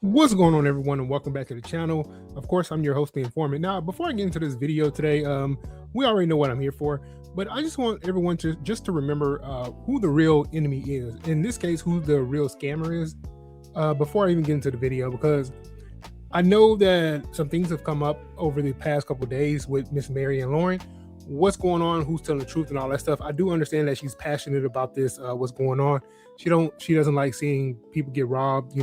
What's going on, everyone, and welcome back to the channel. Of course, I'm your host, the Informant. Now, before I get into this video today, we already know what I'm here for, but I just want everyone to remember who the real enemy is. In this case, who the real scammer is, before I even get into the video, because I know that some things have come up over the past couple of days with Miss Mary and Lauren. What's going on? Who's telling the truth and all that stuff? I do understand that she's passionate about this. What's going on? She doesn't like seeing people get robbed.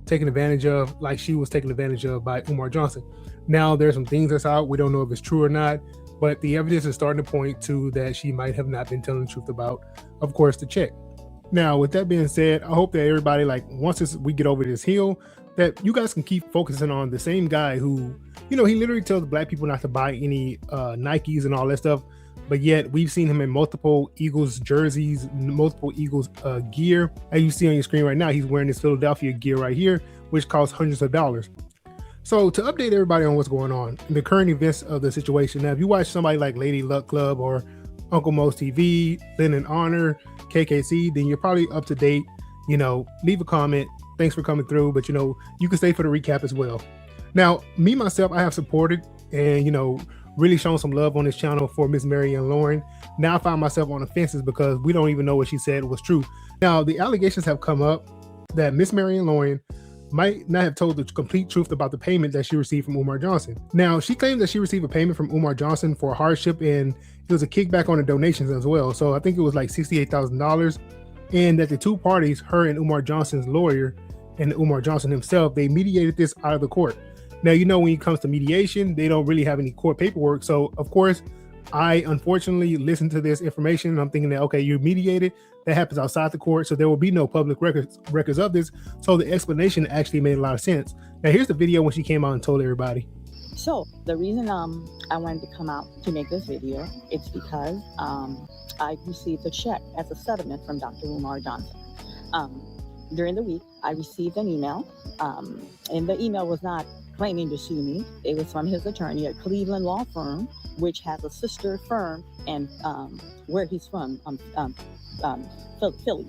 Taken advantage of, like she was taken advantage of by Umar Johnson. Now there's some things that's out. We don't know if it's true or not, but the evidence is starting to point to that she might have not been telling the truth about, of course, the check. Now, with that being said, I hope that everybody, once we get over this hill, that you guys can keep focusing on the same guy who, he literally tells black people not to buy any Nikes and all that stuff. But yet we've seen him in multiple Eagles jerseys, multiple Eagles gear. As you see on your screen right now, he's wearing this Philadelphia gear right here, which costs hundreds of dollars. So to update everybody on what's going on, the current events of the situation. Now, if you watch somebody like Lady Luck Club or Uncle Mo's TV, Lynn and Honor, KKC, then you're probably up to date. Leave a comment. Thanks for coming through. But, you can stay for the recap as well. Now, me, myself, I have supported and, really shown some love on this channel for Miss Mary and Lauren. Now I find myself on the fences because we don't even know what she said was true. Now, the allegations have come up that Miss Mary and Lauren might not have told the complete truth about the payment that she received from Umar Johnson. Now, she claimed that she received a payment from Umar Johnson for hardship, and it was a kickback on the donations as well. So I think it was like $68,000, and that the two parties, her and Umar Johnson's lawyer and Umar Johnson himself, they mediated this out of the court. Now, when it comes to mediation, they don't really have any court paperwork. So, of course, I unfortunately listened to this information and I'm thinking that, okay, you're mediated. That happens outside the court. So there will be no public records of this. So the explanation actually made a lot of sense. Now, here's the video when she came out and told everybody. So the reason I wanted to come out to make this video, it's because I received a check as a settlement from Dr. Umar Johnson. During the week, I received an email, and the email was not claiming to sue me. It was from his attorney at Cleveland Law Firm, which has a sister firm and where he's from, Philly.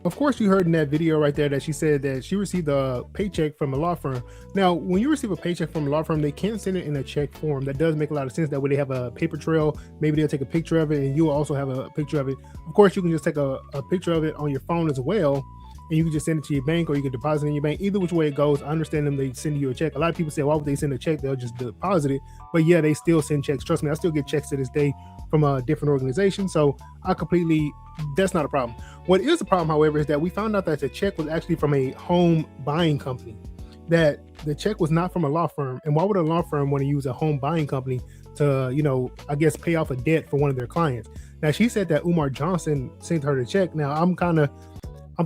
Of course, you heard in that video right there that she said that she received a paycheck from a law firm. Now, when you receive a paycheck from a law firm, they can't send it in a check form. That does make a lot of sense. That way they have a paper trail. Maybe they'll take a picture of it and you will also have a picture of it. Of course, you can just take a picture of it on your phone as well. And you can just send it to your bank or you can deposit it in your bank. Either which way it goes, I understand them, they send you a check. A lot of people say, why would they send a check? They'll just deposit it. But yeah, they still send checks. Trust me, I still get checks to this day from a different organization. So that's not a problem. What is a problem, however, is that we found out that the check was actually from a home buying company, that the check was not from a law firm. And why would a law firm want to use a home buying company to, I guess, pay off a debt for one of their clients? Now, she said that Umar Johnson sent her the check. Now, I'm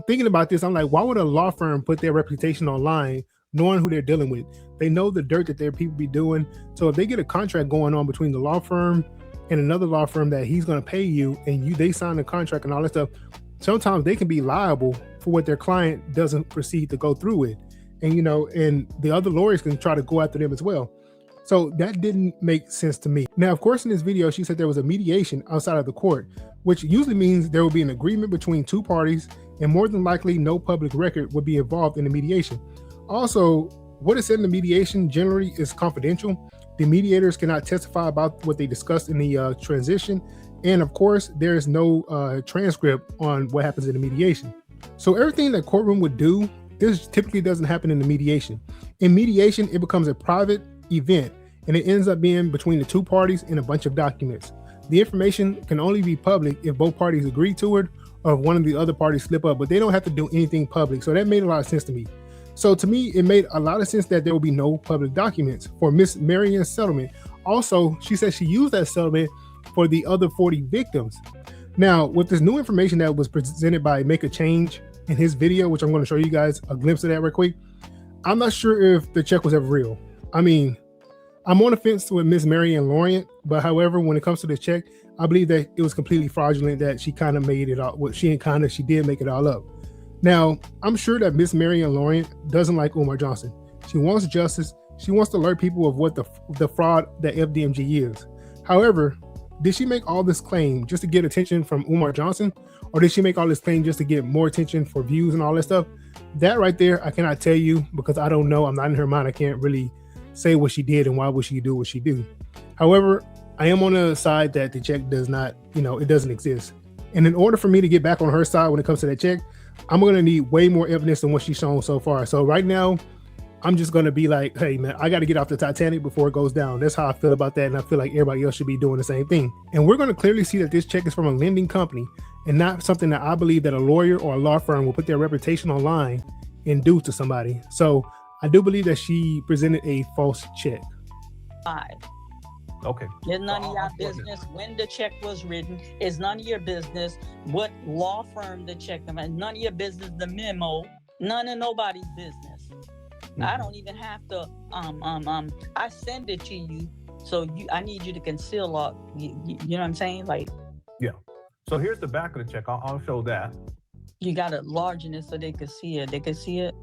thinking about this. I'm like, why would a law firm put their reputation online knowing who they're dealing with? They know the dirt that their people be doing. So if they get a contract going on between the law firm and another law firm that he's going to pay you and they sign the contract and all that stuff, sometimes they can be liable for what their client doesn't proceed to go through with. And, and the other lawyers can try to go after them as well. So that didn't make sense to me. Now, of course, in this video, she said there was a mediation outside of the court, which usually means there will be an agreement between two parties and more than likely no public record would be involved in the mediation. Also, what is said in the mediation generally is confidential. The mediators cannot testify about what they discussed in the transition. And of course, there is no transcript on what happens in the mediation. So everything that courtroom would do, this typically doesn't happen in the mediation. In mediation, it becomes a private event and it ends up being between the two parties and a bunch of documents. The information can only be public if both parties agree to it or if one of the other parties slip up, but they don't have to do anything public. So that made a lot of sense to me. So to me, it made a lot of sense that there will be no public documents for Miss Marian's settlement. Also, she said she used that settlement for the other 40 victims. Now, with this new information that was presented by Make a Change in his video, which I'm going to show you guys a glimpse of that real quick, I'm not sure if the check was ever real. I mean, I'm on the fence with Miss Mary and Lauren, but however, when it comes to the check, I believe that it was completely fraudulent, that she kind of made it all. Well, she did make it all up. Now, I'm sure that Miss Mary and Lauren doesn't like Umar Johnson. She wants justice. She wants to alert people of what the fraud that FDMG is. However, did she make all this claim just to get attention from Umar Johnson? Or did she make all this claim just to get more attention for views and all that stuff? That right there, I cannot tell you because I don't know. I'm not in her mind. I can't really say what she did and why would she do what she do. However, I am on the side that the check does not, it doesn't exist. And in order for me to get back on her side when it comes to that check, I'm going to need way more evidence than what she's shown so far. So right now, I'm just going to be like, hey, man, I got to get off the Titanic before it goes down. That's how I feel about that. And I feel like everybody else should be doing the same thing. And we're going to clearly see that this check is from a lending company and not something that I believe that a lawyer or a law firm will put their reputation online and do to somebody. So I do believe that she presented a false check. Okay. It's none of your business when the check was written. It's none of your business what law firm the check them. And none of your business the memo. None of nobody's business. I don't even have to. I send it to you, so I need you to conceal all. You know what I'm saying? Like. Yeah. So here's the back of the check. I'll show that. You got to largen it so they can see it. They can see it.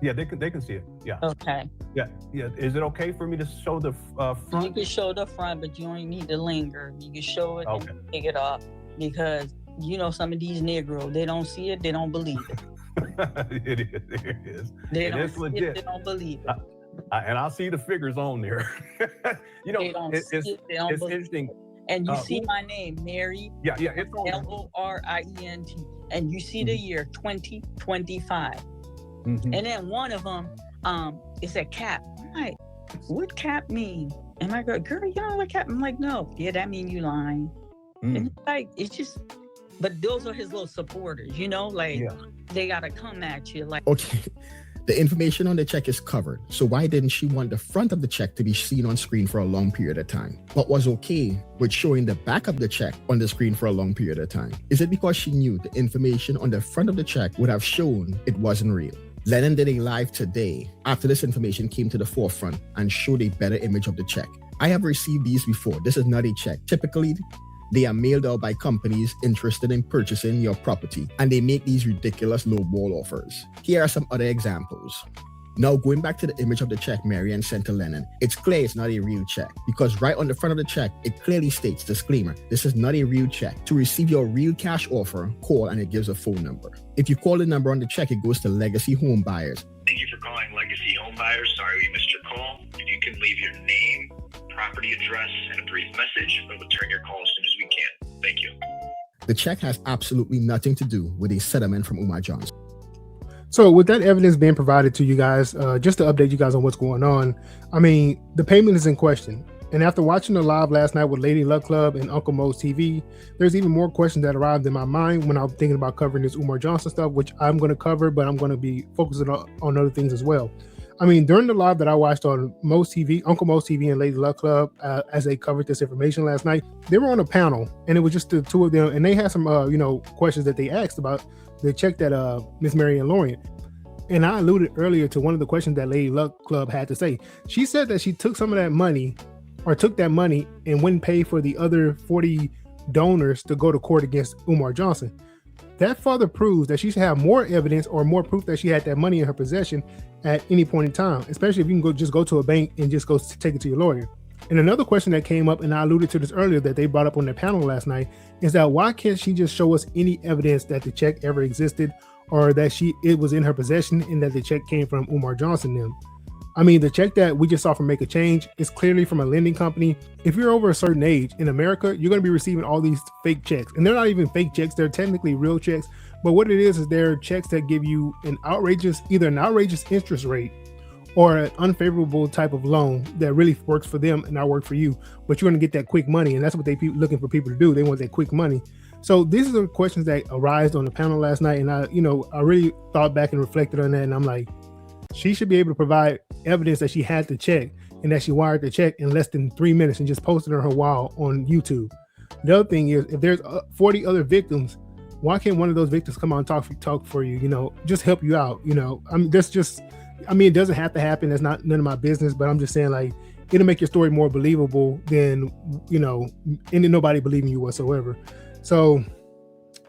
Yeah, they can see it. Yeah. Okay. Yeah. Is it okay for me to show the front? You can show the front, but you don't need to linger. You can show it and pick it up because some of these Negroes, they don't see it, they don't believe it. It is. It's legit. They don't believe it. And I'll see the figures on there. It's interesting. And you see my name, Mary. Yeah, it's on Lorient. And you see the year 2025. Mm-hmm. And then one of them, is a cap. I'm like, what cap mean? And I go, girl, you don't know what cap? I'm like, no. Yeah, that mean you lying. And it's just, but those are his little supporters, they gotta come at you like. Okay, the information on the check is covered. So why didn't she want the front of the check to be seen on screen for a long period of time, but was okay with showing the back of the check on the screen for a long period of time? Is it because she knew the information on the front of the check would have shown it wasn't real? Lennon did a live today after this information came to the forefront and showed a better image of the check. I have received these before. This is not a check. Typically, they are mailed out by companies interested in purchasing your property, and they make these ridiculous lowball offers. Here are some other examples. Now, going back to the image of the check Marianne sent to Lennon, it's clear it's not a real check because right on the front of the check, it clearly states, disclaimer, this is not a real check. To receive your real cash offer, call and it gives a phone number. If you call the number on the check, it goes to Legacy Home Buyers. Thank you for calling Legacy Home Buyers. Sorry we missed your call. If you can leave your name, property address, and a brief message, we'll return your call as soon as we can. Thank you. The check has absolutely nothing to do with a settlement from Umar Johnson. So with that evidence being provided to you guys, just to update you guys on what's going on, I mean, the payment is in question. And after watching the live last night with Lady Luck Club and Uncle Mo's TV, there's even more questions that arrived in my mind when I'm thinking about covering this Umar Johnson stuff, which I'm going to cover, but I'm going to be focusing on other things as well. I mean, during the live that I watched on Mo's TV, Uncle Mo's TV and Lady Luck Club, as they covered this information last night, they were on a panel and it was just the two of them. And they had some, questions that they asked about the check that Miss Marianne Lorient. And I alluded earlier to one of the questions that Lady Luck Club had to say. She said that she took some of that money or took that money and wouldn't pay for the other 40 donors to go to court against Umar Johnson. That further proves that she should have more evidence or more proof that she had that money in her possession at any point in time, especially if you can just go to a bank and just go take it to your lawyer. And another question that came up, and I alluded to this earlier that they brought up on their panel last night, is that why can't she just show us any evidence that the check ever existed or that it was in her possession and that the check came from Umar Johnson them? I mean, the check that we just saw from Make a Change is clearly from a lending company. If you're over a certain age in America, you're going to be receiving all these fake checks. And they're not even fake checks. They're technically real checks. But what it is they're checks that give you either an outrageous interest rate or an unfavorable type of loan that really works for them and not work for you. But you're going to get that quick money. And that's what they're looking for people to do. They want that quick money. So these are the questions that arised on the panel last night. And I really thought back and reflected on that. And I'm like, she should be able to provide evidence that she had the check and that she wired the check in less than 3 minutes and just posted on her wall on YouTube. The other thing is, if there's 40 other victims, why can't one of those victims come on and talk for you, just help you out, it doesn't have to happen. That's not none of my business, but I'm just saying, like, it'll make your story more believable than, and nobody believing you whatsoever. So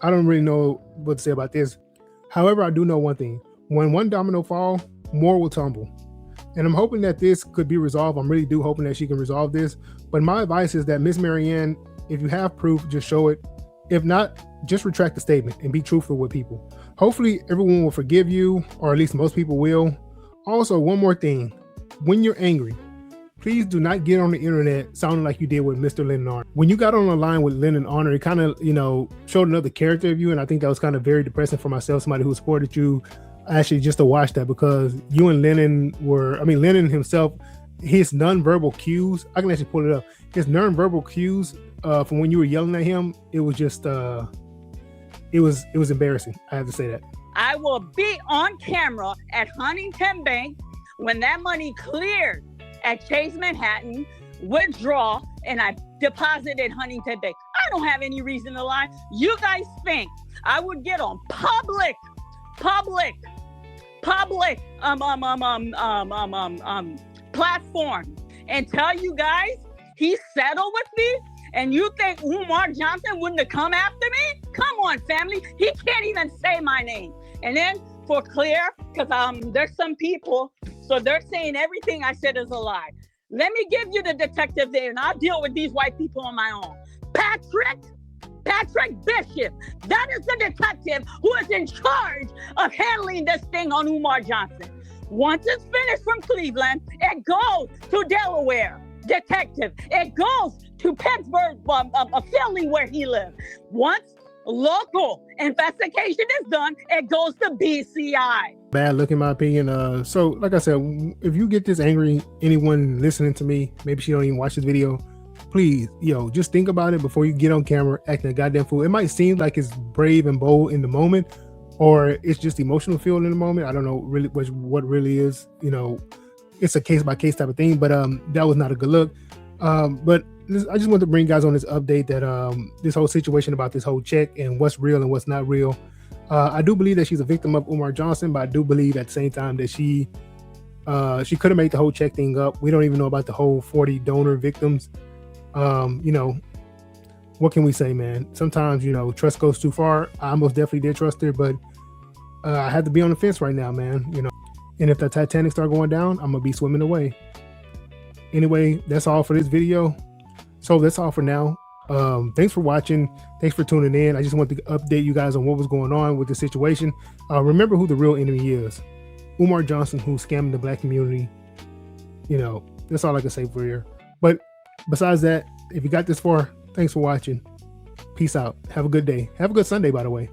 I don't really know what to say about this. However, I do know one thing. When one domino falls, more will tumble. And I'm hoping that this could be resolved. I'm really do hoping that she can resolve this. But my advice is that Miss Marianne, if you have proof, just show it. If not, just retract the statement and be truthful with people. Hopefully everyone will forgive you, or at least most people will. Also, one more thing. When you're angry, please do not get on the internet sounding like you did with Mr. Lennon Honor. When you got on the line with Lennon Honor, it kind of, showed another character of you. And I think that was kind of very depressing for myself, somebody who supported you, actually just to watch that, because you and Lennon Lennon himself, his nonverbal cues, I can actually pull it up. His nonverbal cues from when you were yelling at him, it was just, it was embarrassing. I have to say that. I will be on camera at Huntington Bank when that money cleared at Chase Manhattan, withdraw, and I deposited Huntington Bank. I don't have any reason to lie. You guys think I would get on public platform and tell you guys he settled with me? And you think Umar Johnson wouldn't have come after me? Come on, family. He can't even say my name. And then for clear, because there's some people, so they're saying everything I said is a lie. Let me give you the detective there, and I'll deal with these white people on my own. Patrick Bishop, that is the detective who is in charge of handling this thing on Umar Johnson. Once it's finished from Cleveland, it goes to Delaware. Detective, it goes to Pittsburgh, Philly, where he lives. Once local investigation is done, it goes to BCI. Bad look, in my opinion. So like I said, if you get this angry, anyone listening to me, maybe she don't even watch this video, please, just think about it before you get on camera acting a goddamn fool. It might seem like it's brave and bold in the moment, or it's just emotional feel in the moment. I don't know really what really is. It's a case by case type of thing, but that was not a good look. But I just want to bring guys on this update that this whole situation about this whole check and what's real and what's not real. I do believe that she's a victim of Umar Johnson, but I do believe at the same time that she could have made the whole check thing up. We don't even know about the whole 40 donor victims. What can we say, man? Sometimes, trust goes too far. I most definitely did trust her, but I have to be on the fence right now, man. And if the Titanic start going down, I'm gonna be swimming away. Anyway, that's all for this video. So that's all for now. Thanks for watching. Thanks for tuning in. I just wanted to update you guys on what was going on with the situation. Remember who the real enemy is. Umar Johnson, who's scamming the black community. That's all I can say for here. But besides that, if you got this far, thanks for watching. Peace out. Have a good day. Have a good Sunday, by the way.